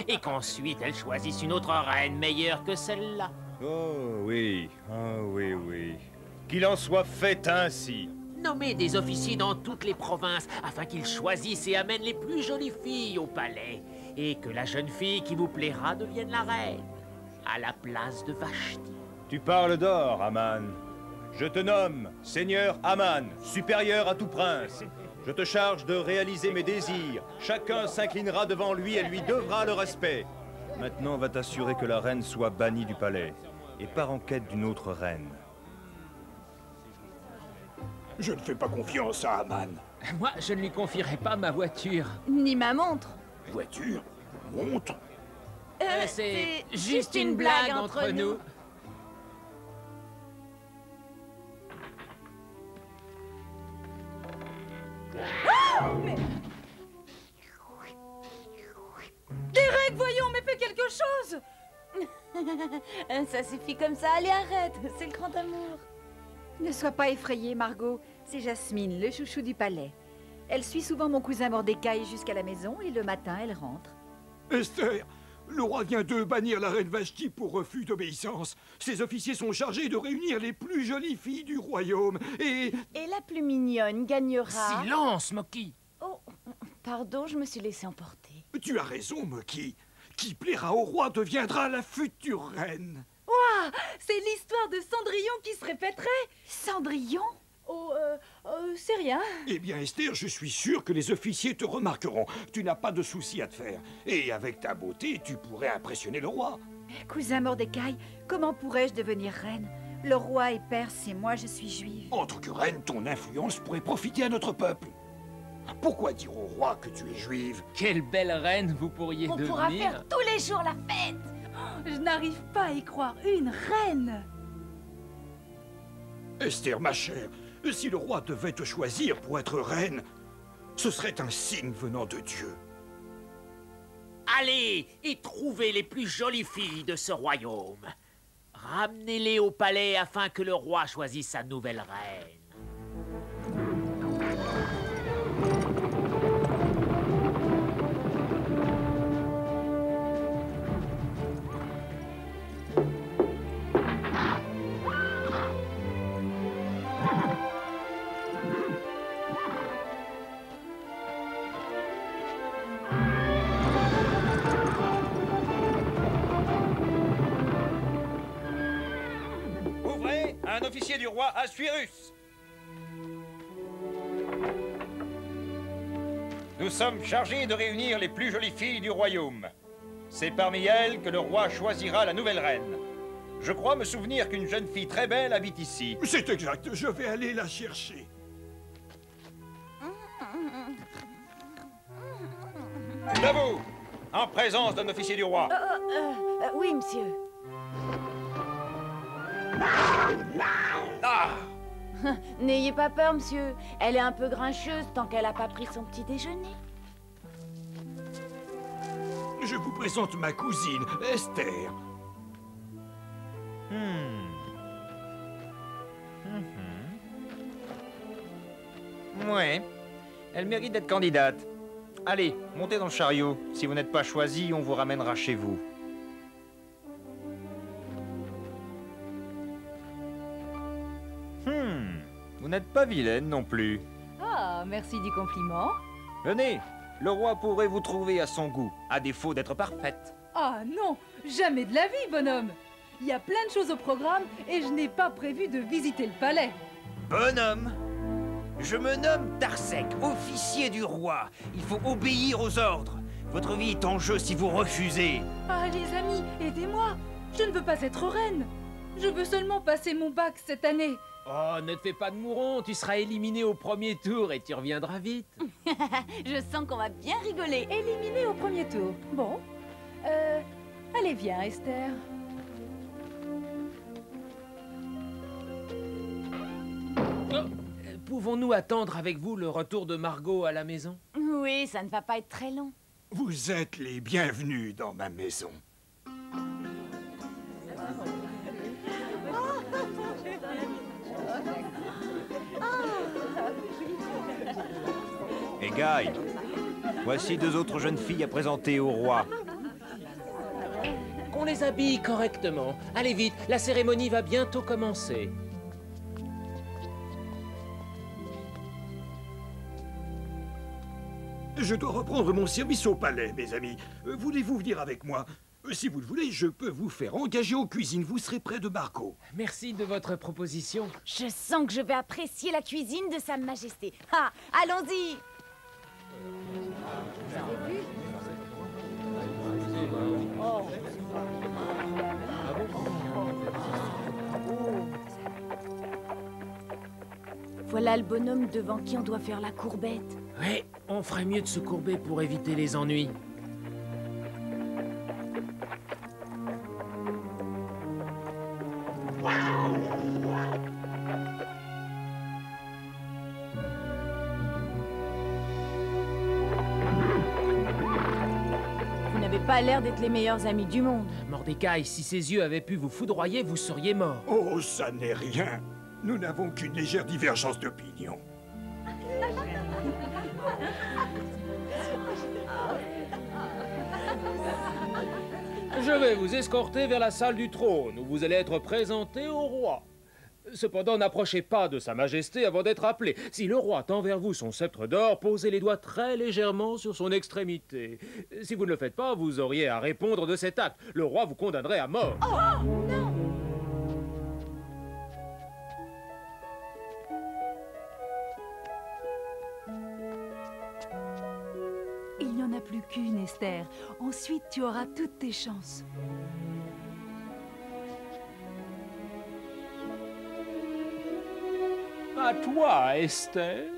et qu'ensuite elle choisisse une autre reine meilleure que celle-là. Oh oui, oui. Qu'il en soit fait ainsi. Nommez des officiers dans toutes les provinces afin qu'ils choisissent et amènent les plus jolies filles au palais. Et que la jeune fille qui vous plaira devienne la reine, à la place de Vashti. Tu parles d'or, Aman. Je te nomme Seigneur Aman, supérieur à tout prince. Je te charge de réaliser mes désirs. Chacun s'inclinera devant lui et lui devra le respect. Maintenant, va t'assurer que la reine soit bannie du palais et part en quête d'une autre reine. Je ne fais pas confiance à Aman. Moi, je ne lui confierai pas ma voiture. Ni ma montre. Voiture? Montre? C'est juste une blague entre nous. Derek, voyons, mais fais quelque chose. Ça suffit comme ça, allez arrête, c'est le grand amour. Ne sois pas effrayée, Margot. C'est Jasmine, le chouchou du palais. Elle suit souvent mon cousin Mordecai jusqu'à la maison et le matin, elle rentre. Esther, le roi vient de bannir la reine Vashti pour refus d'obéissance. Ses officiers sont chargés de réunir les plus jolies filles du royaume et... Et la plus mignonne gagnera... Silence, Moki. Oh, pardon, je me suis laissé emporter. Tu as raison, Moki. Qui plaira au roi deviendra la future reine. Ouah, c'est l'histoire de Cendrillon qui se répéterait. Cendrillon? Oh, c'est rien. Eh bien, Esther, je suis sûr que les officiers te remarqueront. Tu n'as pas de soucis à te faire. Et avec ta beauté, tu pourrais impressionner le roi. Cousin Mordecai, comment pourrais-je devenir reine? Le roi est perse et moi je suis juive. En tant que reine, ton influence pourrait profiter à notre peuple. Pourquoi dire au roi que tu es juive? Quelle belle reine vous pourriez On devenir. pourra faire tous les jours la fête. Je n'arrive pas à y croire, une reine! Esther, ma chère, si le roi devait te choisir pour être reine, ce serait un signe venant de Dieu. Allez et trouvez les plus jolies filles de ce royaume. Ramenez-les au palais afin que le roi choisisse sa nouvelle reine. Ouvrez, un officier du roi Assuérus. Nous sommes chargés de réunir les plus jolies filles du royaume. C'est parmi elles que le roi choisira la nouvelle reine. Je crois me souvenir qu'une jeune fille très belle habite ici. C'est exact, je vais aller la chercher. À vous, en présence d'un officier du roi. Oui, monsieur. Ah! N'ayez pas peur, monsieur. Elle est un peu grincheuse tant qu'elle n'a pas pris son petit déjeuner. Je vous présente ma cousine, Esther. Ouais, elle mérite d'être candidate. Allez, montez dans le chariot. Si vous n'êtes pas choisi, on vous ramènera chez vous. Vous n'êtes pas vilaine non plus. Ah, merci du compliment. Venez, le roi pourrait vous trouver à son goût, à défaut d'être parfaite. Ah non, jamais de la vie, bonhomme. Il y a plein de choses au programme et je n'ai pas prévu de visiter le palais. Bonhomme, je me nomme Tarsec, officier du roi. Il faut obéir aux ordres. Votre vie est en jeu si vous refusez. Ah les amis, aidez-moi. Je ne veux pas être reine. Je veux seulement passer mon bac cette année. Oh, ne te fais pas de mouron, tu seras éliminé au premier tour et tu reviendras vite. Je sens qu'on va bien rigoler. Éliminé au premier tour. Bon. Allez, viens, Esther. Pouvons-nous attendre avec vous le retour de Margot à la maison? Oui, ça ne va pas être très long. Vous êtes les bienvenus dans ma maison. Et Guy, voici deux autres jeunes filles à présenter au roi. Qu'on les habille correctement. Allez vite, la cérémonie va bientôt commencer. Je dois reprendre mon service au palais, mes amis. Voulez-vous venir avec moi? Si vous le voulez, je peux vous faire engager aux cuisines. Vous serez près de Margot. Merci de votre proposition. Je sens que je vais apprécier la cuisine de Sa Majesté. Ah, allons-y. Voilà le bonhomme devant qui on doit faire la courbette. Ouais, on ferait mieux de se courber pour éviter les ennuis. Vous n'avez pas l'air d'être les meilleurs amis du monde. Mordecai, si ses yeux avaient pu vous foudroyer, vous seriez mort. Oh, ça n'est rien. Nous n'avons qu'une légère divergence d'opinion. Je vais vous escorter vers la salle du trône, où vous allez être présenté au roi. Cependant, n'approchez pas de Sa Majesté avant d'être appelé. Si le roi tend vers vous son sceptre d'or, posez les doigts très légèrement sur son extrémité. Si vous ne le faites pas, vous auriez à répondre de cet acte. Le roi vous condamnerait à mort. Oh, non! Il n'y en a plus qu'une, Esther. Ensuite, tu auras toutes tes chances. À toi, Esther.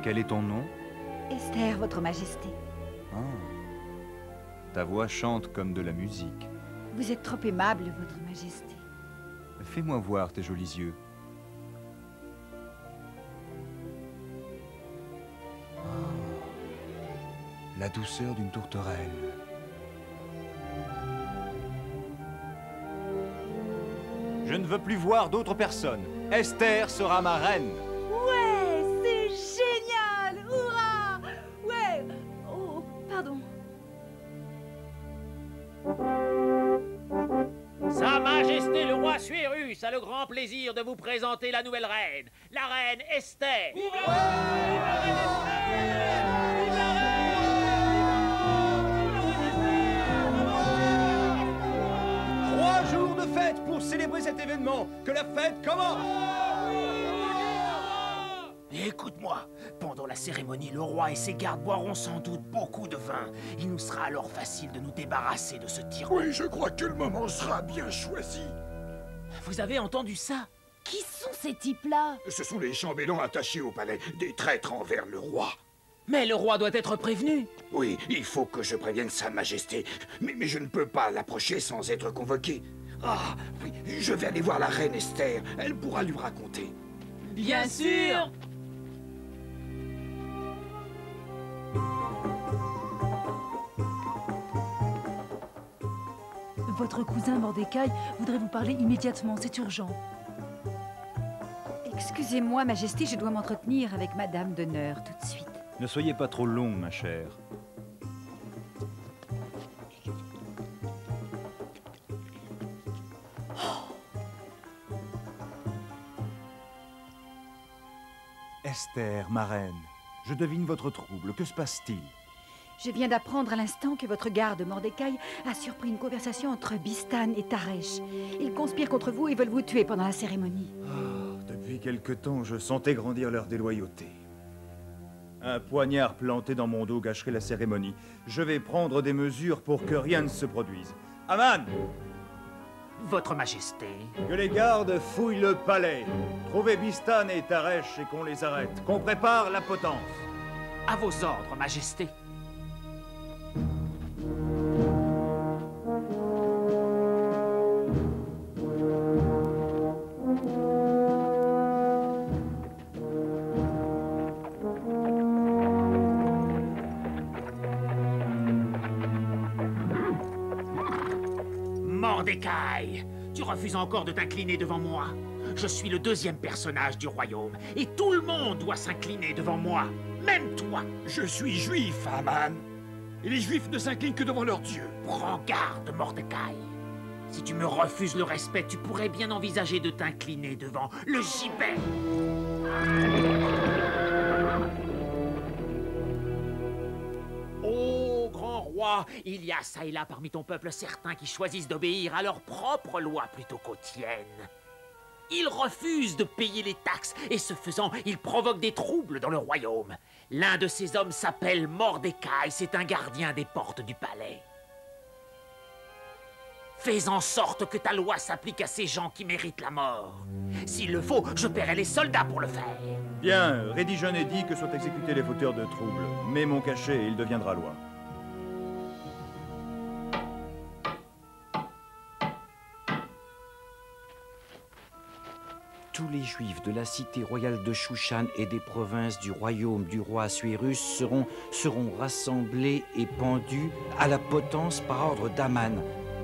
Quel est ton nom? Esther, votre majesté. Ah. Ta voix chante comme de la musique. Vous êtes trop aimable, votre majesté. Fais-moi voir tes jolis yeux. La douceur d'une tourterelle. Je ne veux plus voir d'autres personnes. Esther sera ma reine. Ouais, c'est génial! Hurrah! Ouais! Oh, pardon. Sa Majesté le roi Suérus a le grand plaisir de vous présenter la nouvelle reine, la reine Esther. Trois jours de fête pour célébrer cet événement. Que la fête commence. Écoute-moi, pendant la cérémonie, le roi et ses gardes boiront sans doute beaucoup de vin. Il nous sera alors facile de nous débarrasser de ce tyran. Oui, je crois que le moment sera bien choisi. Vous avez entendu ça? Qui sont ces types-là? Ce sont les chambellans attachés au palais, des traîtres envers le roi. Mais le roi doit être prévenu. Oui, il faut que je prévienne Sa Majesté. Mais je ne peux pas l'approcher sans être convoqué. Ah, oui, je vais aller voir la reine Esther. Elle pourra lui raconter. Bien sûr. Votre cousin Mordecai voudrait vous parler immédiatement, c'est urgent. Excusez-moi, majesté, je dois m'entretenir avec madame d'honneur tout de suite. Ne soyez pas trop long, ma chère. Esther, ma reine, je devine votre trouble. Que se passe-t-il? Je viens d'apprendre à l'instant que votre garde, Mordecai, a surpris une conversation entre Bistan et Taresh. Ils conspirent contre vous et veulent vous tuer pendant la cérémonie. Depuis quelque temps, je sentais grandir leur déloyauté. Un poignard planté dans mon dos gâcherait la cérémonie. Je vais prendre des mesures pour que rien ne se produise. Aman! Votre Majesté. Que les gardes fouillent le palais. Trouvez Bistan et Taresh et qu'on les arrête. Qu'on prépare la potence. À vos ordres, Majesté. Mordecai, tu refuses encore de t'incliner devant moi. je suis le deuxième personnage du royaume, et tout le monde doit s'incliner devant moi, même toi. Je suis juif, Haman. Et les juifs ne s'inclinent que devant leur Dieu. Prends garde, Mordecai. Si tu me refuses le respect, tu pourrais bien envisager de t'incliner devant le gibet. Ô grand roi, il y a ça et là parmi ton peuple certains qui choisissent d'obéir à leurs propres lois plutôt qu'aux tiennes. Ils refusent de payer les taxes et ce faisant, ils provoquent des troubles dans le royaume. L'un de ces hommes s'appelle Mordecai, c'est un gardien des portes du palais. Fais en sorte que ta loi s'applique à ces gens qui méritent la mort. S'il le faut, je paierai les soldats pour le faire. Bien, rédige un édit que soient exécutés les fauteurs de troubles. Mets mon cachet et il deviendra loi. Tous les Juifs de la cité royale de Shushan et des provinces du royaume du roi Assuérus seront rassemblés et pendus à la potence par ordre d'Aman,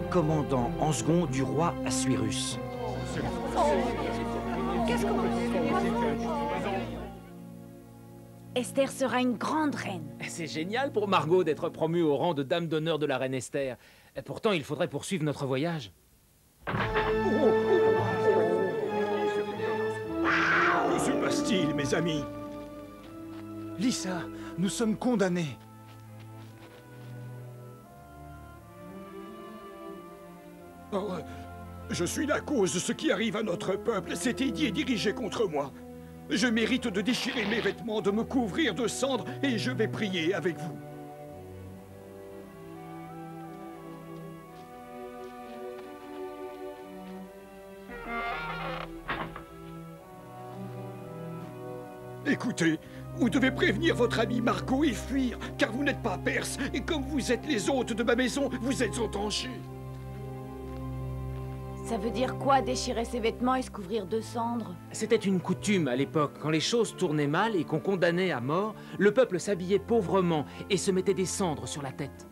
commandant en second du roi Assuérus. Qu'est-ce qu'on... Esther sera une grande reine. C'est génial pour Margot d'être promue au rang de dame d'honneur de la reine Esther. Pourtant, il faudrait poursuivre notre voyage. Que se passe-t-il, mes amis? Lisa, nous sommes condamnés. Oh, je suis la cause de ce qui arrive à notre peuple. Cet édit est dirigé contre moi. Je mérite de déchirer mes vêtements, de me couvrir de cendres, et je vais prier avec vous. Écoutez, vous devez prévenir votre amie Margot et fuir, car vous n'êtes pas perse, et comme vous êtes les hôtes de ma maison, vous êtes en danger. Ça veut dire quoi, déchirer ses vêtements et se couvrir de cendres? C'était une coutume à l'époque. Quand les choses tournaient mal et qu'on condamnait à mort, le peuple s'habillait pauvrement et se mettait des cendres sur la tête.